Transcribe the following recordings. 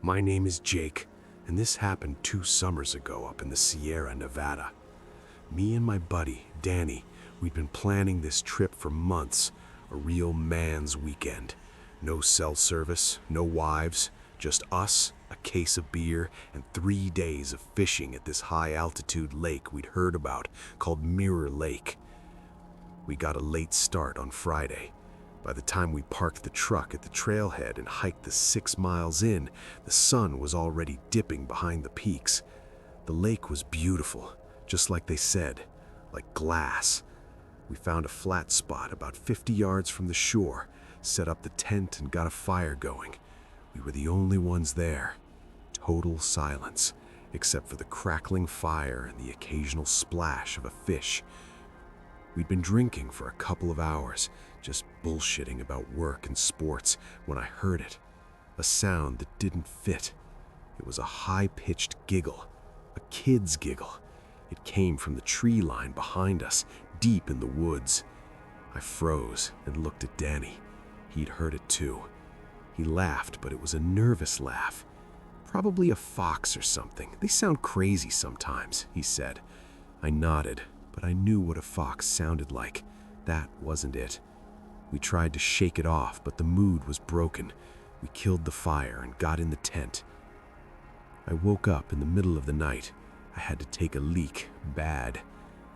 My name is Jake, and this happened 2 summers ago up in the Sierra Nevada. Me and my buddy, Danny, we'd been planning this trip for months, a real man's weekend. No cell service, no wives, just us, a case of beer, and 3 days of fishing at this high-altitude lake we'd heard about called Mirror Lake. We got a late start on Friday. By the time we parked the truck at the trailhead and hiked the 6 miles in, the sun was already dipping behind the peaks. The lake was beautiful, just like they said, like glass. We found a flat spot about 50 yards from the shore, set up the tent and got a fire going. We were the only ones there. Total silence, except for the crackling fire and the occasional splash of a fish. We'd been drinking for a couple of hours, just bullshitting about work and sports, when I heard it. A sound that didn't fit. It was a high-pitched giggle, a kid's giggle. It came from the tree line behind us, deep in the woods. I froze and looked at Danny. He'd heard it too. He laughed, but it was a nervous laugh. Probably a fox or something. They sound crazy sometimes, he said. I nodded, but I knew what a fox sounded like. That wasn't it. We tried to shake it off, but the mood was broken. We killed the fire and got in the tent. I woke up in the middle of the night. I had to take a leak, bad.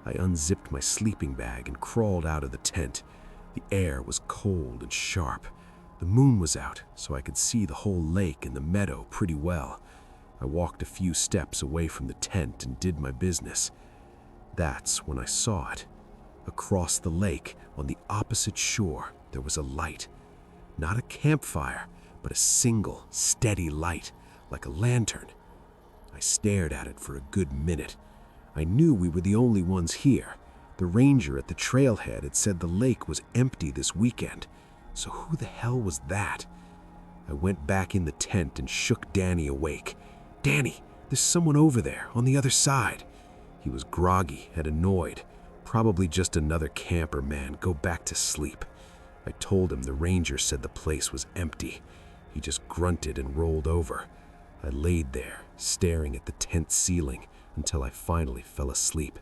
I unzipped my sleeping bag and crawled out of the tent. The air was cold and sharp. The moon was out, so I could see the whole lake and the meadow pretty well. I walked a few steps away from the tent and did my business. That's when I saw it. Across the lake, on the opposite shore, there was a light. Not a campfire, but a single, steady light, like a lantern. I stared at it for a good minute. I knew we were the only ones here. The ranger at the trailhead had said the lake was empty this weekend. So who the hell was that? I went back in the tent and shook Danny awake. "Danny, there's someone over there, on the other side." He was groggy and annoyed. Probably just another camper, man. Go back to sleep. I told him the ranger said the place was empty. He just grunted and rolled over. I laid there, staring at the tent ceiling, until I finally fell asleep.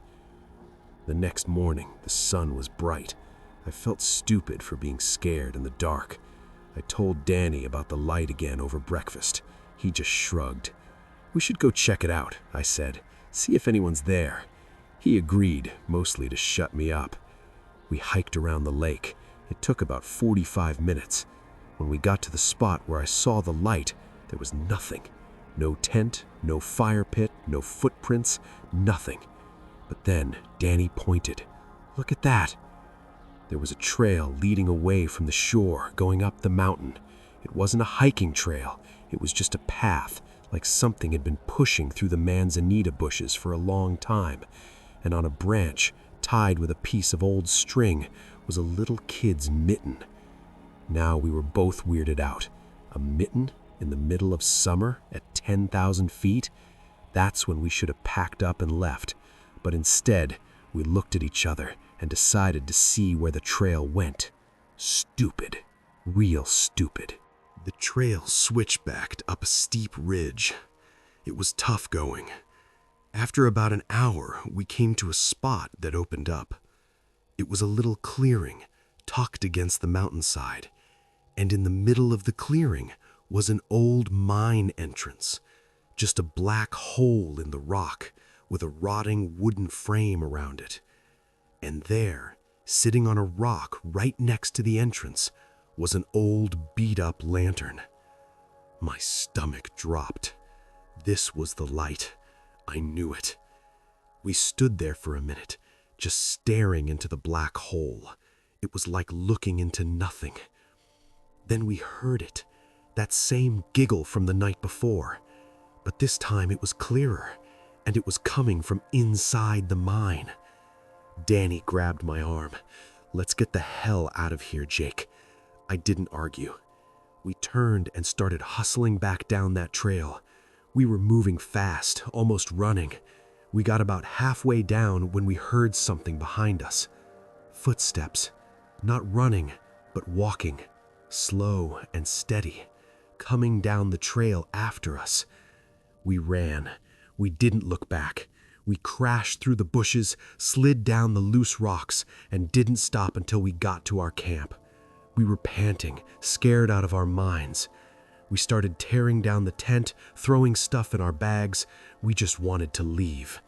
The next morning, the sun was bright. I felt stupid for being scared in the dark. I told Danny about the light again over breakfast. He just shrugged. "We should go check it out," I said. "See if anyone's there." He agreed, mostly to shut me up. We hiked around the lake. It took about 45 minutes. When we got to the spot where I saw the light, there was nothing. No tent, no fire pit, no footprints, nothing. But then Danny pointed. "Look at that." There was a trail leading away from the shore, going up the mountain. It wasn't a hiking trail. It was just a path, like something had been pushing through the manzanita bushes for a long time. And on a branch, tied with a piece of old string, was a little kid's mitten. Now we were both weirded out. A mitten in the middle of summer at 10,000 feet? That's when we should have packed up and left. But instead, we looked at each other and decided to see where the trail went. Stupid. Real stupid. The trail switchbacked up a steep ridge. It was tough going. After about an hour, we came to a spot that opened up. It was a little clearing, tucked against the mountainside. And in the middle of the clearing was an old mine entrance. Just a black hole in the rock with a rotting wooden frame around it. And there, sitting on a rock right next to the entrance, was an old beat-up lantern. My stomach dropped. This was the light. I knew it. We stood there for a minute, just staring into the black hole. It was like looking into nothing. Then we heard it, that same giggle from the night before. But this time it was clearer, and it was coming from inside the mine. Danny grabbed my arm. "Let's get the hell out of here, Jake." I didn't argue. We turned and started hustling back down that trail. We were moving fast, almost running. We got about halfway down when we heard something behind us. Footsteps. Not running, but walking. Slow and steady. coming down the trail after us. We ran. We didn't look back. We crashed through the bushes, slid down the loose rocks, and didn't stop until we got to our camp. We were panting, scared out of our minds. We started tearing down the tent, throwing stuff in our bags. We just wanted to leave.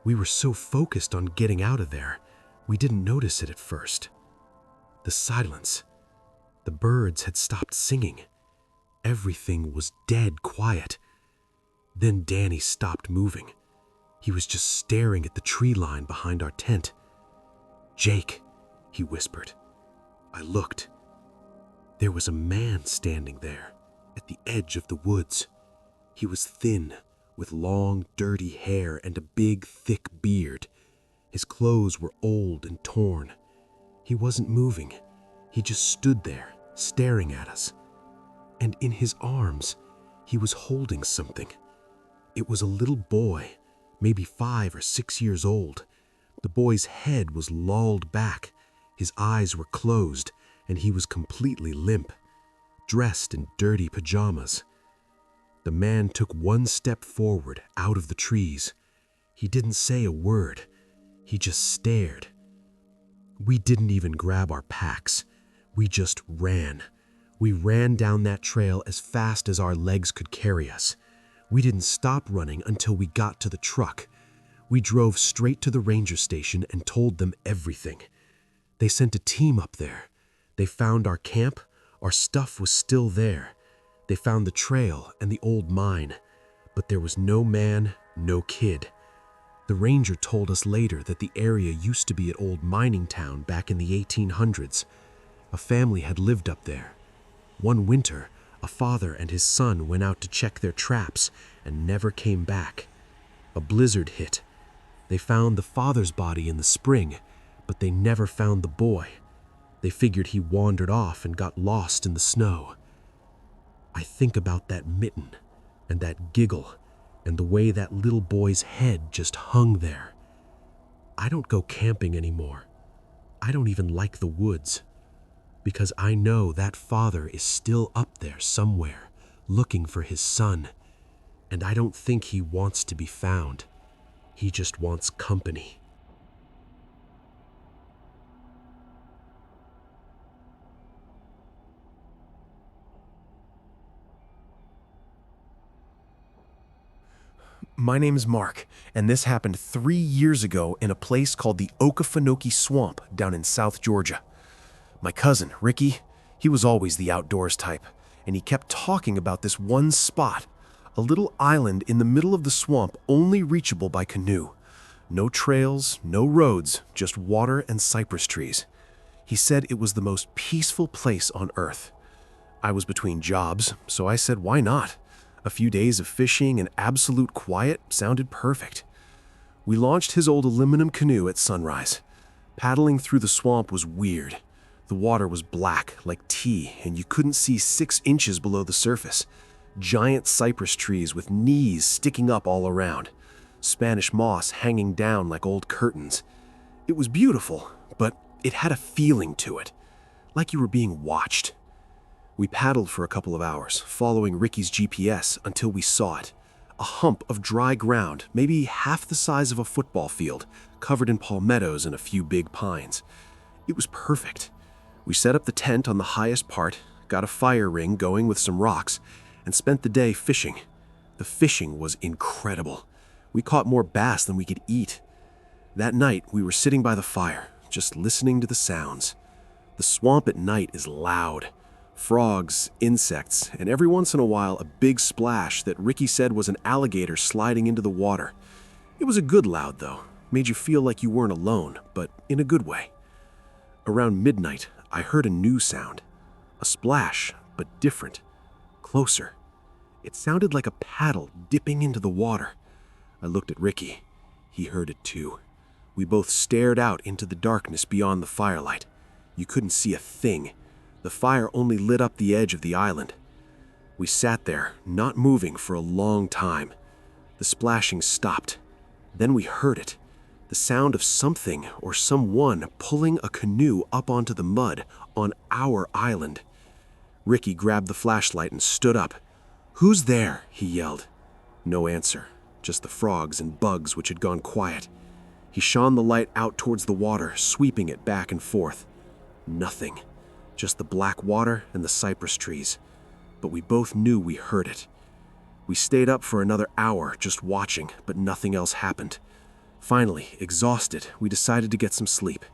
We were so focused on getting out of there, we didn't notice it at first. The silence. The birds had stopped singing. Everything was dead quiet. Then Danny stopped moving. He was just staring at the tree line behind our tent. "Jake," he whispered. I looked. There was a man standing there, at the edge of the woods. He was thin, with long, dirty hair and a big, thick beard. His clothes were old and torn. He wasn't moving. He just stood there, staring at us. And in his arms, he was holding something. It was a little boy, maybe 5 or 6 years old. The boy's head was lolled back, his eyes were closed, and he was completely limp, dressed in dirty pajamas. The man took one step forward out of the trees. He didn't say a word. He just stared. We didn't even grab our packs. We just ran. We ran down that trail as fast as our legs could carry us. We didn't stop running until we got to the truck. We drove straight to the ranger station and told them everything. They sent a team up there. They found our camp. Our stuff was still there. They found the trail and the old mine, but there was no man, no kid. The ranger told us later that the area used to be an old mining town back in the 1800s. A family had lived up there. One winter, a father and his son went out to check their traps and never came back. A blizzard hit. They found the father's body in the spring, but they never found the boy. They figured he wandered off and got lost in the snow. I think about that mitten and that giggle and the way that little boy's head just hung there. I don't go camping anymore. I don't even like the woods, because I know that father is still up there somewhere, looking for his son, and I don't think he wants to be found. He just wants company. My name's Mark, and this happened 3 years ago in a place called the Okefenokee Swamp down in South Georgia. My cousin, Ricky, he was always the outdoors type, and he kept talking about this one spot, a little island in the middle of the swamp only reachable by canoe. No trails, no roads, just water and cypress trees. He said it was the most peaceful place on earth. I was between jobs, so I said, why not? A few days of fishing and absolute quiet sounded perfect. We launched his old aluminum canoe at sunrise. Paddling through the swamp was weird. The water was black, like tea, and you couldn't see 6 inches below the surface. Giant cypress trees with knees sticking up all around. Spanish moss hanging down like old curtains. It was beautiful, but it had a feeling to it, like you were being watched. We paddled for a couple of hours, following Ricky's GPS until we saw it. A hump of dry ground, maybe half the size of a football field, covered in palmettos and a few big pines. It was perfect. We set up the tent on the highest part, got a fire ring going with some rocks, and spent the day fishing. The fishing was incredible. We caught more bass than we could eat. That night, we were sitting by the fire, just listening to the sounds. The swamp at night is loud. Frogs, insects, and every once in a while a big splash that Ricky said was an alligator sliding into the water. It was a good loud, though. Made you feel like you weren't alone, but in a good way. Around midnight, I heard a new sound. A splash, but different. Closer. It sounded like a paddle dipping into the water. I looked at Ricky. He heard it too. We both stared out into the darkness beyond the firelight. You couldn't see a thing. The fire only lit up the edge of the island. We sat there, not moving for a long time. The splashing stopped. Then we heard it. The sound of something or someone pulling a canoe up onto the mud on our island. Ricky grabbed the flashlight and stood up. "Who's there?" he yelled. No answer, just the frogs and bugs which had gone quiet. He shone the light out towards the water, sweeping it back and forth. Nothing, just the black water and the cypress trees. But we both knew we heard it. We stayed up for another hour just watching, but nothing else happened. Finally, exhausted, we decided to get some sleep.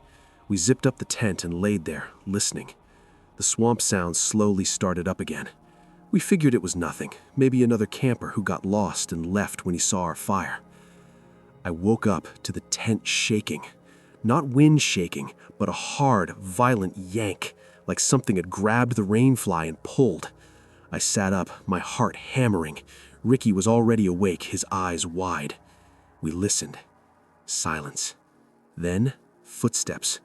We zipped up the tent and laid there, listening. The swamp sounds slowly started up again. We figured it was nothing, maybe another camper who got lost and left when he saw our fire. I woke up to the tent shaking. Not wind shaking, but a hard, violent yank, like something had grabbed the rainfly and pulled. I sat up, my heart hammering. Ricky was already awake, his eyes wide. We listened. Silence. Then, footsteps.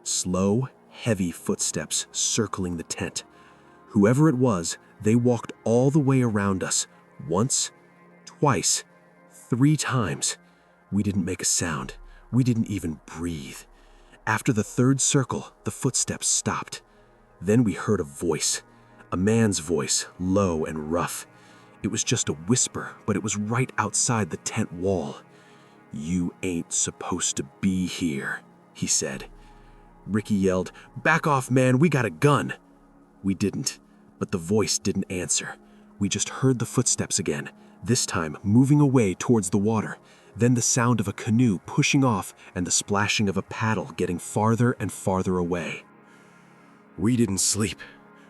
Slow, heavy footsteps circling the tent. Whoever it was, they walked all the way around us. Once, twice, 3 times. We didn't make a sound. We didn't even breathe. After the 3rd circle, the footsteps stopped. Then we heard a voice. A man's voice, low and rough. It was just a whisper, but it was right outside the tent wall. "You ain't supposed to be here," he said. Ricky yelled, "Back off, man, we got a gun." We didn't, but the voice didn't answer. We just heard the footsteps again, this time moving away towards the water. Then the sound of a canoe pushing off and the splashing of a paddle getting farther and farther away. We didn't sleep.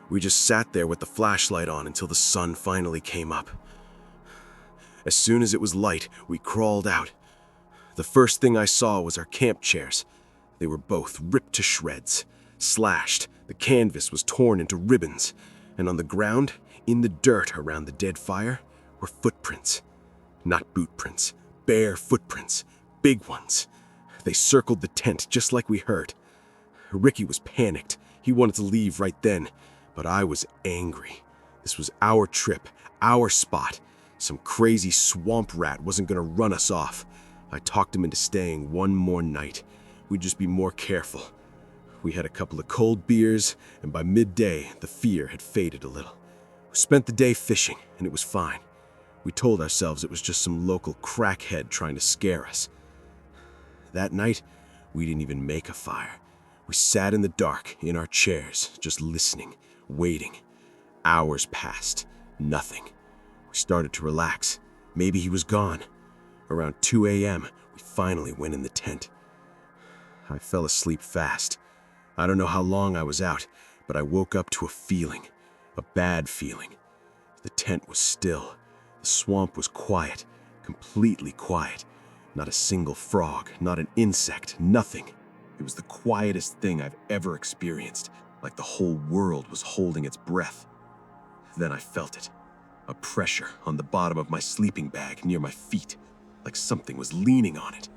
We just sat there with the flashlight on until the sun finally came up. As soon as it was light, we crawled out. The first thing I saw was our camp chairs. They were both ripped to shreds, slashed, the canvas was torn into ribbons, and on the ground, in the dirt around the dead fire, were footprints. Not boot prints, bare footprints, big ones. They circled the tent just like we heard. Ricky was panicked. He wanted to leave right then, but I was angry. This was our trip, our spot. Some crazy swamp rat wasn't going to run us off. I talked him into staying one more night. We'd just be more careful. We had a couple of cold beers, and by midday, the fear had faded a little. We spent the day fishing, and it was fine. We told ourselves it was just some local crackhead trying to scare us. That night, we didn't even make a fire. We sat in the dark, in our chairs, just listening, waiting. Hours passed. Nothing. We started to relax. Maybe he was gone. Around 2 a.m., we finally went in the tent. I fell asleep fast. I don't know how long I was out, but I woke up to a feeling, a bad feeling. The tent was still. The swamp was quiet, completely quiet. Not a single frog, not an insect, nothing. It was the quietest thing I've ever experienced, like the whole world was holding its breath. Then I felt it, a pressure on the bottom of my sleeping bag near my feet, like something was leaning on it.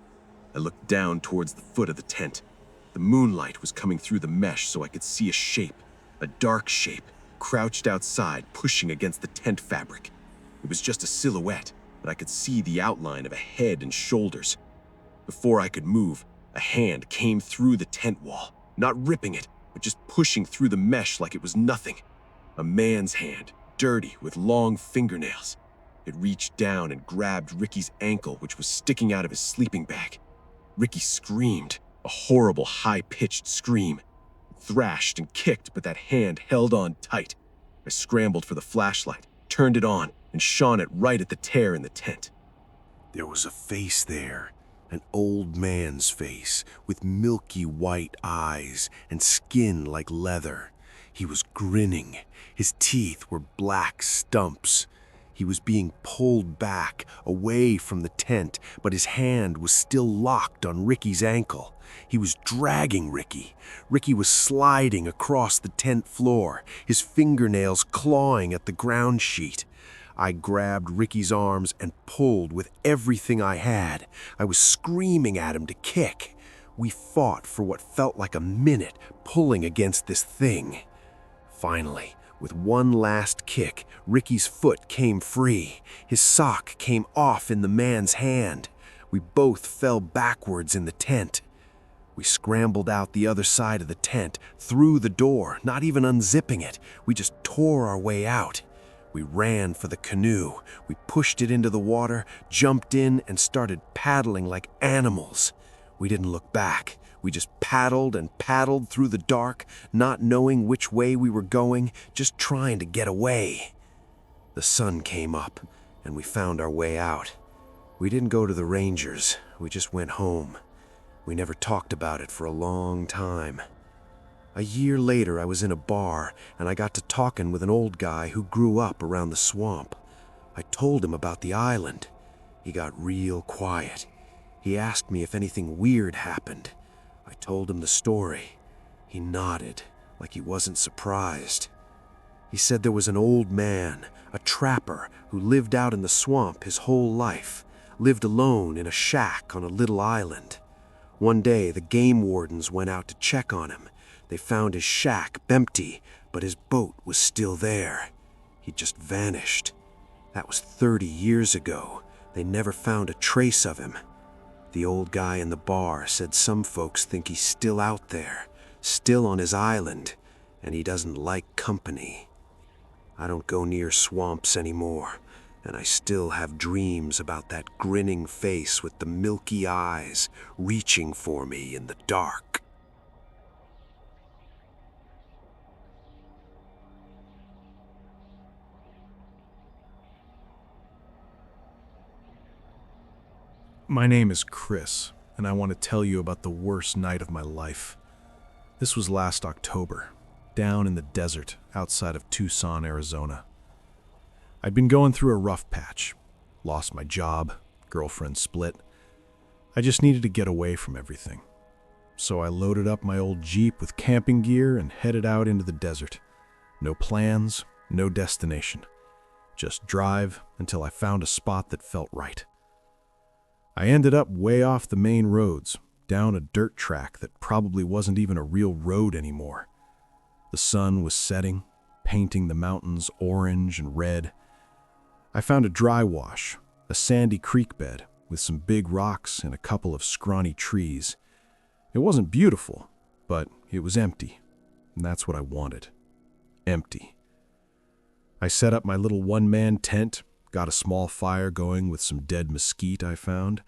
I looked down towards the foot of the tent. The moonlight was coming through the mesh so I could see a shape, a dark shape, crouched outside, pushing against the tent fabric. It was just a silhouette, but I could see the outline of a head and shoulders. Before I could move, a hand came through the tent wall, not ripping it, but just pushing through the mesh like it was nothing. A man's hand, dirty with long fingernails. It reached down and grabbed Ricky's ankle, which was sticking out of his sleeping bag. Ricky screamed, a horrible high-pitched scream. Thrashed and kicked, but that hand held on tight. I scrambled for the flashlight, turned it on, and shone it right at the tear in the tent. There was a face there, an old man's face with milky white eyes and skin like leather. He was grinning. His teeth were black stumps. He was being pulled back, away from the tent, but his hand was still locked on Ricky's ankle. He was dragging Ricky. Ricky was sliding across the tent floor, his fingernails clawing at the ground sheet. I grabbed Ricky's arms and pulled with everything I had. I was screaming at him to kick. We fought for what felt like a minute, pulling against this thing. Finally, with one last kick, Ricky's foot came free. His sock came off in the man's hand. We both fell backwards in the tent. We scrambled out the other side of the tent, through the door, not even unzipping it. We just tore our way out. We ran for the canoe. We pushed it into the water, jumped in, and started paddling like animals. We didn't look back. We just paddled and paddled through the dark, not knowing which way we were going, just trying to get away. The sun came up, and we found our way out. We didn't go to the Rangers. We just went home. We never talked about it for a long time. A year later, I was in a bar, and I got to talking with an old guy who grew up around the swamp. I told him about the island. He got real quiet. He asked me if anything weird happened. I told him the story. He nodded, like he wasn't surprised. He said there was an old man, a trapper, who lived out in the swamp his whole life, lived alone in a shack on a little island. One day, the game wardens went out to check on him. They found his shack empty, but his boat was still there. He'd just vanished. That was 30 years ago. They never found a trace of him. The old guy in the bar said some folks think he's still out there, still on his island, and he doesn't like company. I don't go near swamps anymore, and I still have dreams about that grinning face with the milky eyes reaching for me in the dark. My name is Chris, and I want to tell you about the worst night of my life. This was last October, down in the desert outside of Tucson, Arizona. I'd been going through a rough patch. Lost my job, girlfriend split. I just needed to get away from everything. So I loaded up my old Jeep with camping gear and headed out into the desert. No plans, no destination. Just drive until I found a spot that felt right. I ended up way off the main roads, down a dirt track that probably wasn't even a real road anymore. The sun was setting, painting the mountains orange and red. I found a dry wash, a sandy creek bed with some big rocks and a couple of scrawny trees. It wasn't beautiful, but it was empty, and that's what I wanted. Empty. I set up my little one-man tent, got a small fire going with some dead mesquite I found,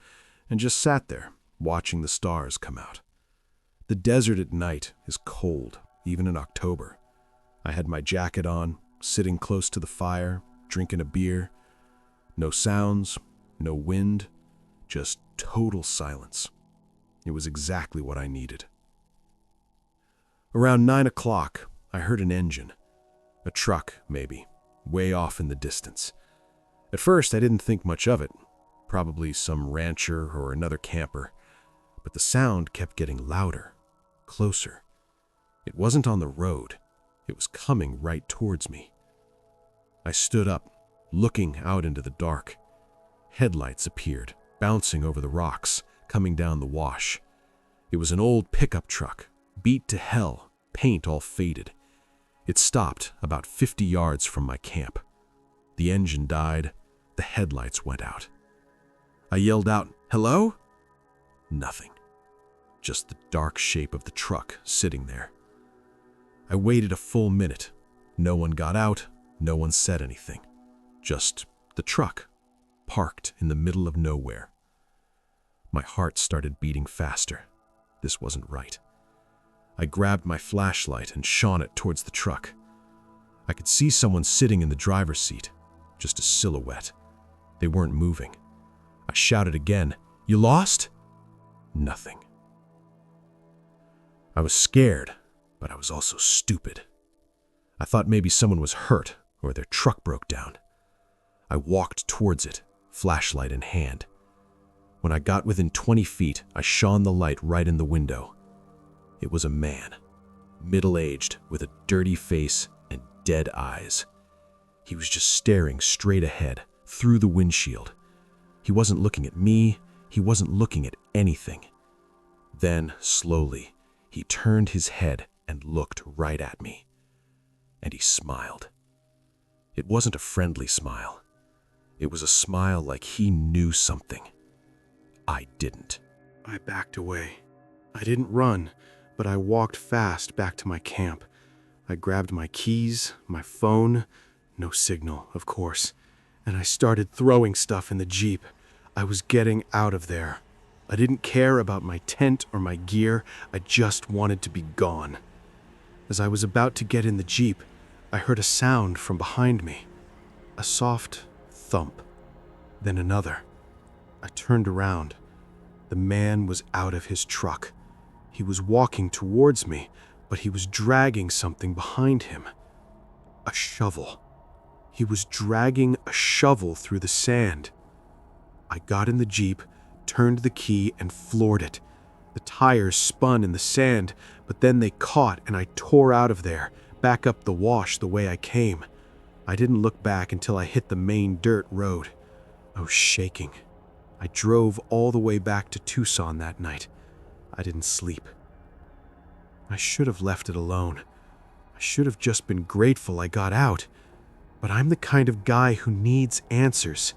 and just sat there, watching the stars come out. The desert at night is cold, even in October. I had my jacket on, sitting close to the fire, drinking a beer. No sounds, no wind, just total silence. It was exactly what I needed. Around 9 o'clock, I heard an engine. A truck, maybe, way off in the distance. At first, I didn't think much of it. Probably some rancher or another camper. But the sound kept getting louder, closer. It wasn't on the road. It was coming right towards me. I stood up, looking out into the dark. Headlights appeared, bouncing over the rocks, coming down the wash. It was an old pickup truck, beat to hell, paint all faded. It stopped about 50 yards from my camp. The engine died. The headlights went out. I yelled out, "Hello?" Nothing. Just the dark shape of the truck sitting there. I waited a full minute. No one got out. No one said anything. Just the truck, parked in the middle of nowhere. My heart started beating faster. This wasn't right. I grabbed my flashlight and shone it towards the truck. I could see someone sitting in the driver's seat, just a silhouette. They weren't moving. I shouted again, "You lost?" Nothing. I was scared, but I was also stupid. I thought maybe someone was hurt or their truck broke down. I walked towards it, flashlight in hand. When I got within 20 feet, I shone the light right in the window. It was a man, middle-aged, with a dirty face and dead eyes. He was just staring straight ahead, through the windshield. He wasn't looking at me. He wasn't looking at anything. Then, slowly, he turned his head and looked right at me. And he smiled. It wasn't a friendly smile. It was a smile like he knew something. I didn't. I backed away. I didn't run, but I walked fast back to my camp. I grabbed my keys, my phone, no signal, of course, and I started throwing stuff in the Jeep. I was getting out of there. I didn't care about my tent or my gear. I just wanted to be gone. As I was about to get in the Jeep, I heard a sound from behind me. A soft thump, then another. I turned around. The man was out of his truck. He was walking towards me, but he was dragging something behind him. A shovel. He was dragging a shovel through the sand. I got in the Jeep, turned the key, and floored it. The tires spun in the sand, but then they caught and I tore out of there, back up the wash the way I came. I didn't look back until I hit the main dirt road. I was shaking. I drove all the way back to Tucson that night. I didn't sleep. I should have left it alone. I should have just been grateful I got out. But I'm the kind of guy who needs answers.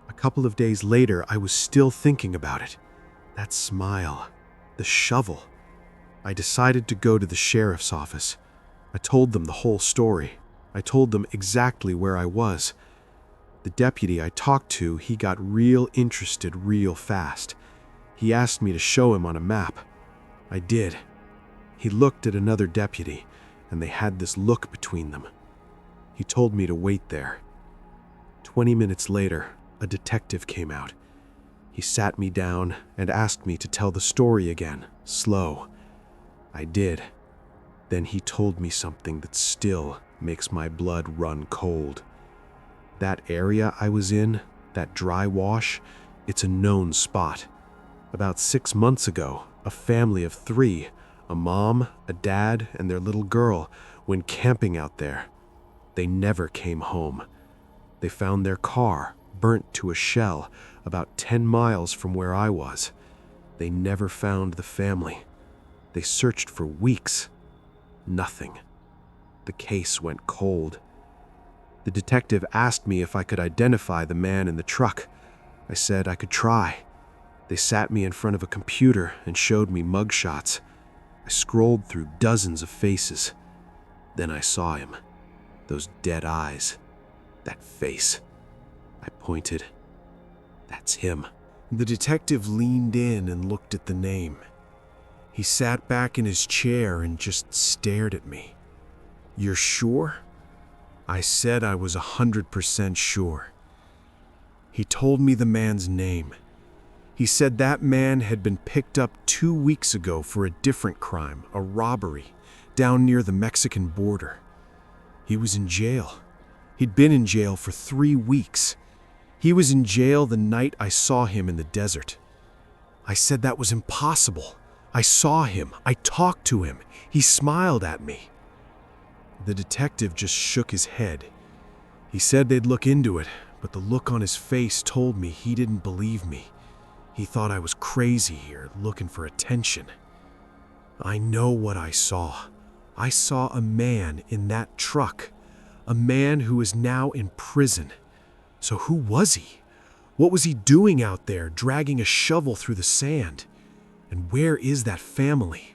A couple of days later, I was still thinking about it. That smile. The shovel. I decided to go to the sheriff's office. I told them the whole story. I told them exactly where I was. The deputy I talked to, he got real interested real fast. He asked me to show him on a map. I did. He looked at another deputy, and they had this look between them. He told me to wait there. 20 minutes later, a detective came out. He sat me down and asked me to tell the story again, slow. I did. Then he told me something that still makes my blood run cold. That area I was in, that dry wash, it's a known spot. About 6 months ago, a family of 3, a mom, a dad, and their little girl, went camping out there. They never came home. They found their car burnt to a shell about 10 miles from where I was. They never found the family. They searched for weeks. Nothing. The case went cold. The detective asked me if I could identify the man in the truck. I said I could try. They sat me in front of a computer and showed me mugshots. I scrolled through dozens of faces. Then I saw him. Those dead eyes. That face. I pointed. That's him. The detective leaned in and looked at the name. He sat back in his chair and just stared at me. "You're sure?" I said I was 100% sure. He told me the man's name. He said that man had been picked up 2 weeks ago for a different crime, a robbery, down near the Mexican border. He was in jail. He'd been in jail for 3 weeks. He was in jail the night I saw him in the desert. I said that was impossible. I saw him. I talked to him. He smiled at me. The detective just shook his head. He said they'd look into it, but the look on his face told me he didn't believe me. He thought I was crazy here, looking for attention. I know what I saw. I saw a man in that truck. A man who is now in prison. So who was he? What was he doing out there, dragging a shovel through the sand? And where is that family?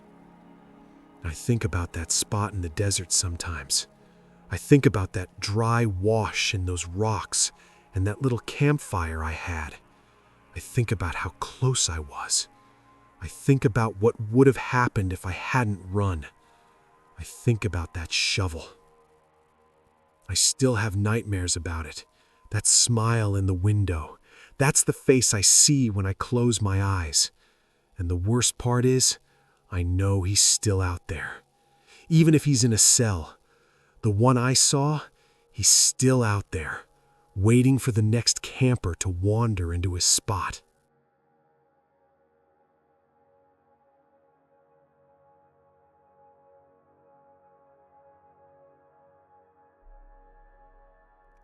I think about that spot in the desert sometimes. I think about that dry wash in those rocks and that little campfire I had. I think about how close I was. I think about what would have happened if I hadn't run. I think about that shovel. I still have nightmares about it. That smile in the window. That's the face I see when I close my eyes. And the worst part is, I know he's still out there. Even if he's in a cell. The one I saw, he's still out there, waiting for the next camper to wander into his spot.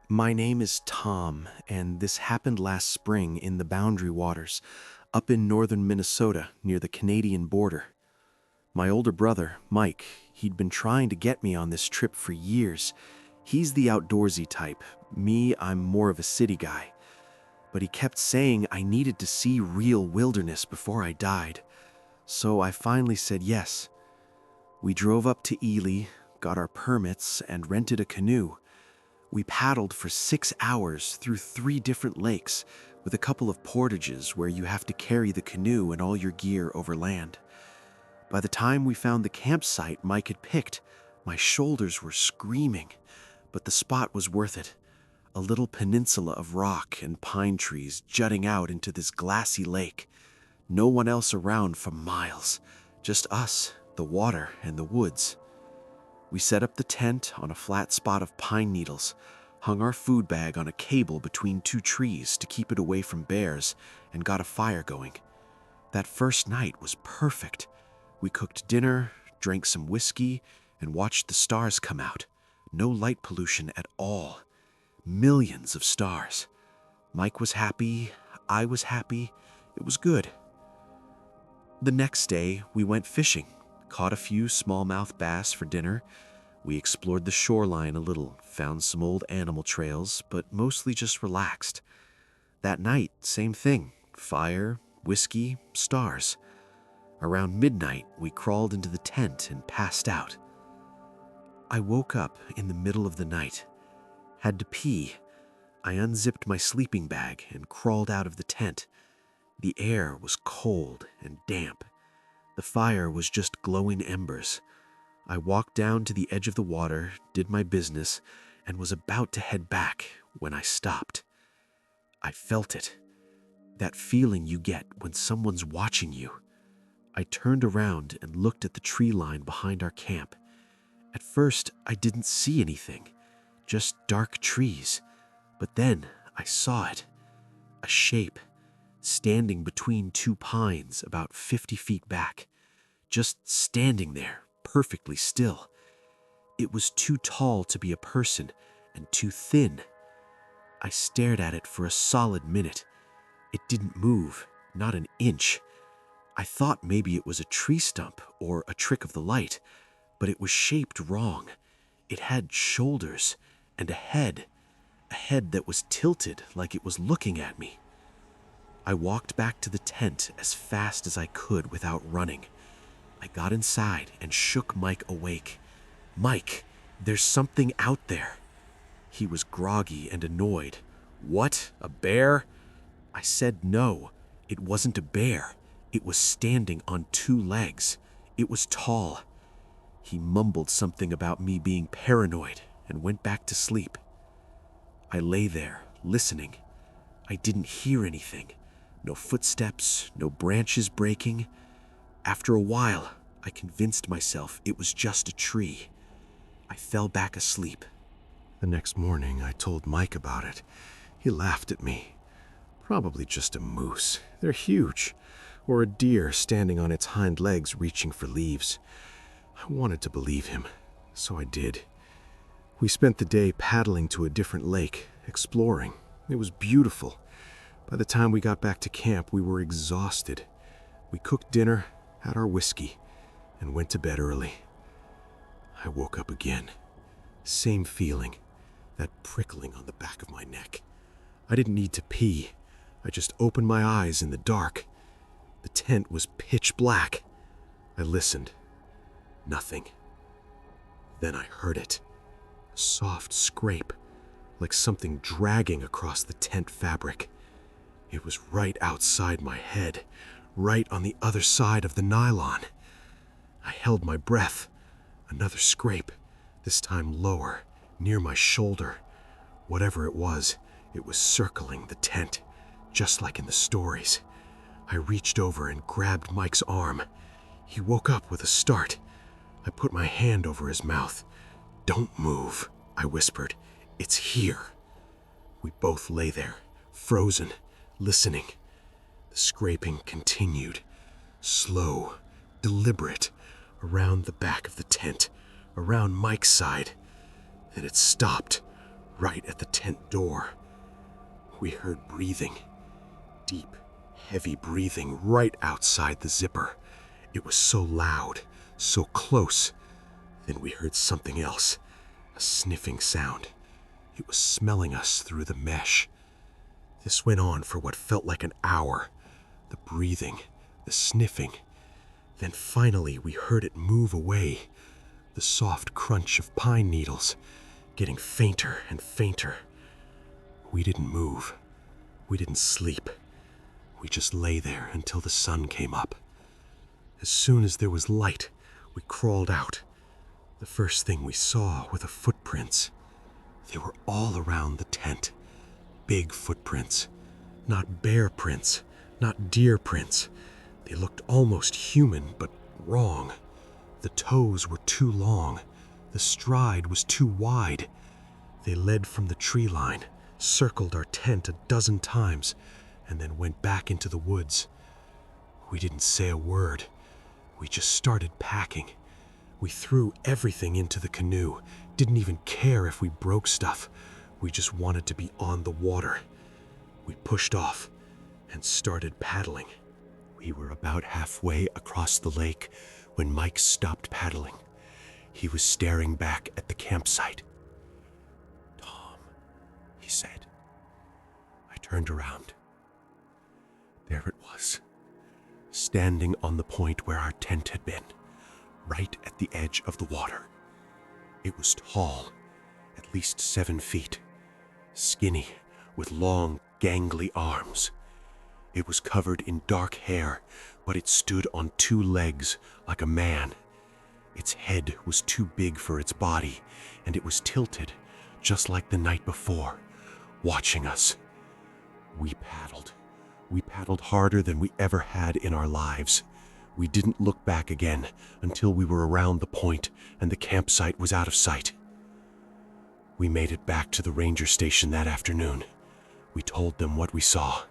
My name is Tom, and this happened last spring in the Boundary Waters, up in northern Minnesota near the Canadian border. My older brother, Mike, he'd been trying to get me on this trip for years. He's the outdoorsy type. Me, I'm more of a city guy. But he kept saying I needed to see real wilderness before I died. So I finally said yes. We drove up to Ely, got our permits, and rented a canoe. We paddled for 6 hours through 3 different lakes with a couple of portages where you have to carry the canoe and all your gear over land. By the time we found the campsite Mike had picked, my shoulders were screaming, but the spot was worth it. A little peninsula of rock and pine trees jutting out into this glassy lake. No one else around for miles, just us, the water, and the woods. We set up the tent on a flat spot of pine needles, hung our food bag on a cable between 2 trees to keep it away from bears, and got a fire going. That first night was perfect. We cooked dinner, drank some whiskey, and watched the stars come out. No light pollution at all. Millions of stars. Mike was happy, I was happy, it was good. The next day, we went fishing, caught a few smallmouth bass for dinner. We explored the shoreline a little, found some old animal trails, but mostly just relaxed. That night, same thing, fire, whiskey, stars. Around midnight, we crawled into the tent and passed out. I woke up in the middle of the night. Had to pee. I unzipped my sleeping bag and crawled out of the tent. The air was cold and damp. The fire was just glowing embers. I walked down to the edge of the water, did my business, and was about to head back when I stopped. I felt it. That feeling you get when someone's watching you. I turned around and looked at the tree line behind our camp. At first, I didn't see anything, just dark trees. But then I saw it, a shape, standing between 2 pines about 50 feet back, just standing there, perfectly still. It was too tall to be a person and too thin. I stared at it for a solid minute. It didn't move, not an inch. I thought maybe it was a tree stump or a trick of the light, but it was shaped wrong. It had shoulders and a head that was tilted like it was looking at me. I walked back to the tent as fast as I could without running. I got inside and shook Mike awake. "Mike, there's something out there." He was groggy and annoyed. "What? A bear?" I said no, it wasn't a bear. It was standing on 2 legs. It was tall. He mumbled something about me being paranoid and went back to sleep. I lay there, listening. I didn't hear anything. No footsteps, no branches breaking. After a while, I convinced myself it was just a tree. I fell back asleep. The next morning, I told Mike about it. He laughed at me. Probably just a moose. They're huge. Or a deer standing on its hind legs reaching for leaves. I wanted to believe him, so I did. We spent the day paddling to a different lake, exploring. It was beautiful. By the time we got back to camp, we were exhausted. We cooked dinner, had our whiskey, and went to bed early. I woke up again. Same feeling, that prickling on the back of my neck. I didn't need to pee. I just opened my eyes in the dark. The tent was pitch black. I listened. Nothing. Then I heard it. A soft scrape, like something dragging across the tent fabric. It was right outside my head, right on the other side of the nylon. I held my breath. Another scrape, this time lower, near my shoulder. Whatever it was circling the tent, just like in the stories. I reached over and grabbed Mike's arm. He woke up with a start. I put my hand over his mouth. "Don't move," I whispered. "It's here." We both lay there, frozen, listening. The scraping continued, slow, deliberate, around the back of the tent, around Mike's side. Then it stopped, right at the tent door. We heard breathing, deep, heavy breathing right outside the zipper. It was so loud, so close. Then we heard something else, a sniffing sound. It was smelling us through the mesh. This went on for what felt like an hour. The breathing, the sniffing. Then finally we heard it move away, the soft crunch of pine needles getting fainter and fainter. We didn't move. We didn't sleep. We just lay there until the sun came up. As soon as there was light, we crawled out. The first thing we saw were the footprints. They were all around the tent. Big footprints. Not bear prints, not deer prints. They looked almost human, but wrong. The toes were too long. The stride was too wide. They led from the tree line, circled our tent a dozen times, and then went back into the woods. We didn't say a word. We just started packing. We threw everything into the canoe, didn't even care if we broke stuff. We just wanted to be on the water. We pushed off and started paddling. We were about halfway across the lake when Mike stopped paddling. He was staring back at the campsite. "Tom," he said. I turned around. There it was, standing on the point where our tent had been, right at the edge of the water. It was tall, at least 7 feet, skinny, with long, gangly arms. It was covered in dark hair, but it stood on 2 legs like a man. Its head was too big for its body, and it was tilted, just like the night before, watching us. We paddled. We paddled harder than we ever had in our lives. We didn't look back again until we were around the point and the campsite was out of sight. We made it back to the ranger station that afternoon. We told them what we saw.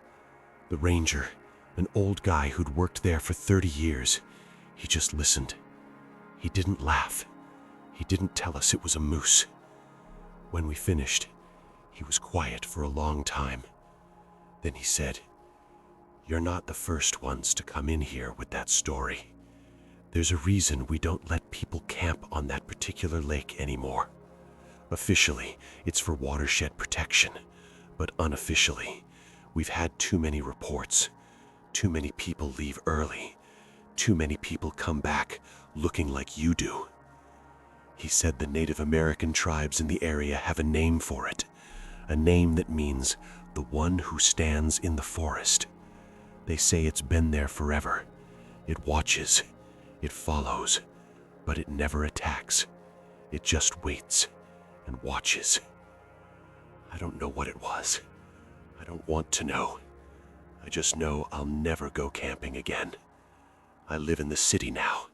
The ranger, an old guy who'd worked there for 30 years, he just listened. He didn't laugh. He didn't tell us it was a moose. When we finished, he was quiet for a long time. Then he said, "You're not the first ones to come in here with that story. There's a reason we don't let people camp on that particular lake anymore. Officially, it's for watershed protection, but unofficially, we've had too many reports. Too many people leave early. Too many people come back looking like you do." He said the Native American tribes in the area have a name for it, a name that means the one who stands in the forest. They say it's been there forever. It watches, it follows, but it never attacks. It just waits and watches. I don't know what it was. I don't want to know. I just know I'll never go camping again. I live in the city now.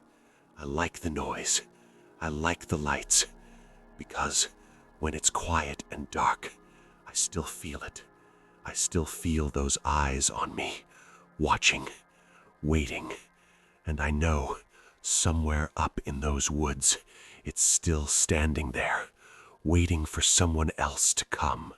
I like the noise. I like the lights. Because when it's quiet and dark, I still feel it. I still feel those eyes on me, watching, waiting. And I know, somewhere up in those woods, it's still standing there, waiting for someone else to come.